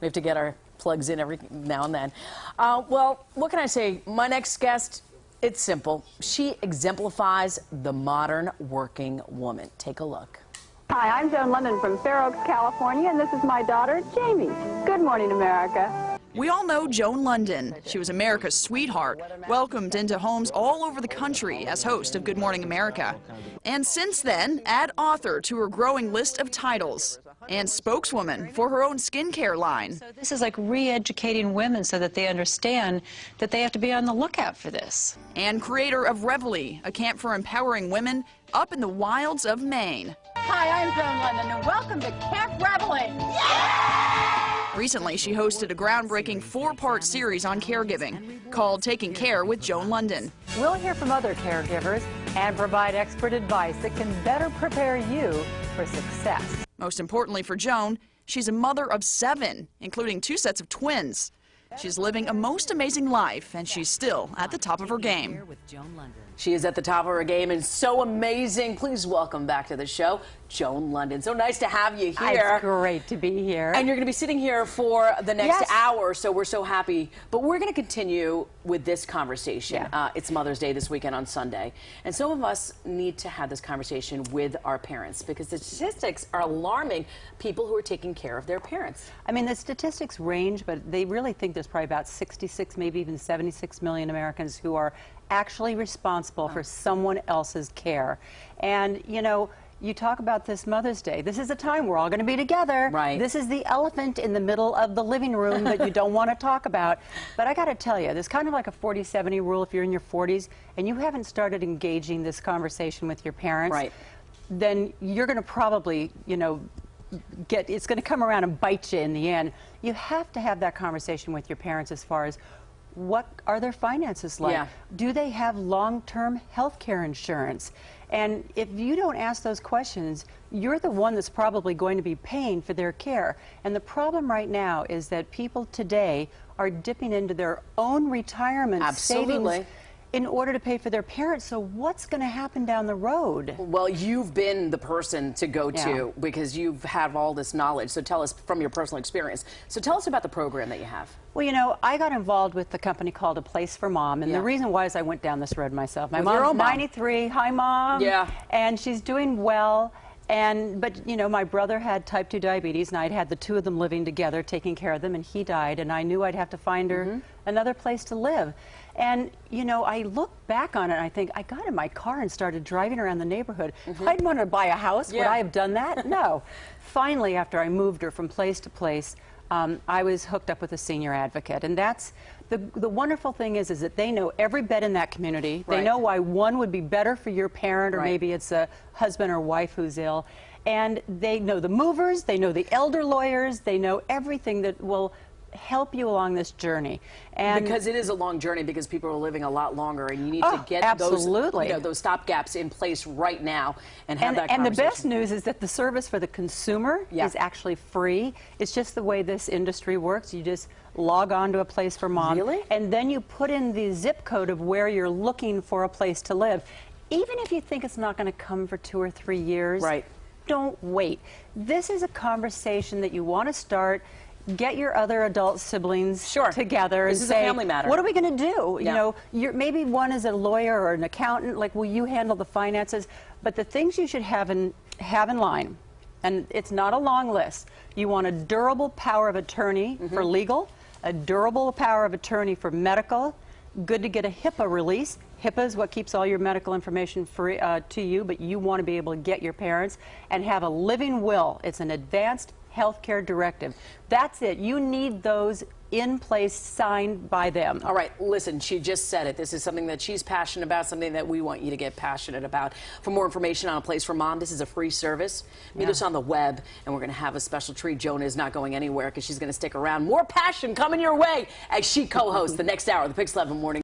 We have to get our plugs in every now and then. Well, what can I say? My next guest, it's simple. She exemplifies the modern working woman. Take a look. Hi, I'm Joan Lunden from Fair Oaks, California, and this is my daughter, Jamie. Good morning, America. We all know Joan Lunden. She was America's sweetheart, welcomed into homes all over the country as host of Good Morning America. And since then, add author to her growing list of titles and spokeswoman for her own skincare line. So this is like re-educating women so that they understand that they have to be on the lookout for this. And creator of Reveille, a camp for empowering women up in the wilds of Maine. Hi, I'm Joan Lunden, and welcome to Camp Reveille. Recently, she hosted a groundbreaking 4-part series on caregiving called Taking Care with Joan Lunden. We'll hear from other caregivers and provide expert advice that can better prepare you for success. Most importantly for Joan, she's a mother of 7, including 2 sets of twins. She's living a most amazing life, and she's still at the top of her game. She is at the top of her game and so amazing. Please welcome back to the show, Joan Lunden. So nice to have you here. It's great to be here. And you're going to be sitting here for the next Yes. hour, so we're so happy. But we're going to continue with this conversation. Yeah. It's Mother's Day this weekend on Sunday. And some of us need to have this conversation with our parents because the statistics are alarming, people who are taking care of their parents. I mean, the statistics range, but they really think there's probably about 66, maybe even 76 million Americans who are actually responsible for someone else's care. And, you know, you talk about this Mother's Day. This is a time we're all going to be together. Right. This is the elephant in the middle of the living room that you don't want to talk about. But I got to tell you, there's kind of like a 40-70 rule. If you're in your 40s and you haven't started engaging this conversation with your parents, Right. then you're going to probably, you know, it's going to come around and bite you in the end. You have to have that conversation with your parents as far as what are their finances like? Yeah. Do they have long-term health care insurance? And if you don't ask those questions, you're the one that's probably going to be paying for their care. And the problem right now is that people today are dipping into their own retirement savings in order to pay for their parents. So what's going to happen down the road? Well, you've been the person to go to because you've had all this knowledge. So tell us from your personal experience. So tell us about the program that you have. Well, you know, I got involved with the company called A Place for Mom, and the reason why is I went down this road myself. My mom's 93. Hi, Mom. Yeah. And she's doing well. But you know, my brother had type 2 diabetes, and I'd had the 2 of them living together, taking care of them, and he died, and I knew I'd have to find her another place to live. And you know, I look back on it and I think, I got in my car and started driving around the neighborhood. If I'd wanted to buy a house, would I have done that? No. Finally, after I moved her from place to place, I was hooked up with a senior advocate, and that's the wonderful thing is that they know every bed in that community. They know why one would be better for your parent, or maybe it's a husband or wife who's ill, and they know the movers, they know the elder lawyers, they know everything that will help you along this journey. And because it is a long journey, because people are living a lot longer, and you need to get those, you know, those stopgaps in place right now and have that conversation. And the best news is that the service for the consumer is actually free. It's just the way this industry works. You just log on to A Place for Mom, and then you put in the zip code of where you're looking for a place to live. Even if you think it's not going to come for 2 or 3 years, don't wait. This is a conversation that you want to start. Get your other adult siblings together and say, a family matter. What are we going to do? You know, maybe one is a lawyer or an accountant. Like, will you handle the finances? But the things you should have in line, and it's not a long list. You want a durable power of attorney for legal, a durable power of attorney for medical. Good to get a HIPAA release. HIPAA is what keeps all your medical information free to you, but you want to be able to get your parents and have a living will. It's an advanced healthcare directive. That's it. You need those in place, signed by them. All right, listen, she just said it. This is something that she's passionate about, something that we want you to get passionate about. For more information on A Place for Mom, this is a free service. Meet us on the web, and we're going to have a special treat. Joan is not going anywhere because she's going to stick around. More passion coming your way as she co-hosts the next hour of the PIX11 Morning.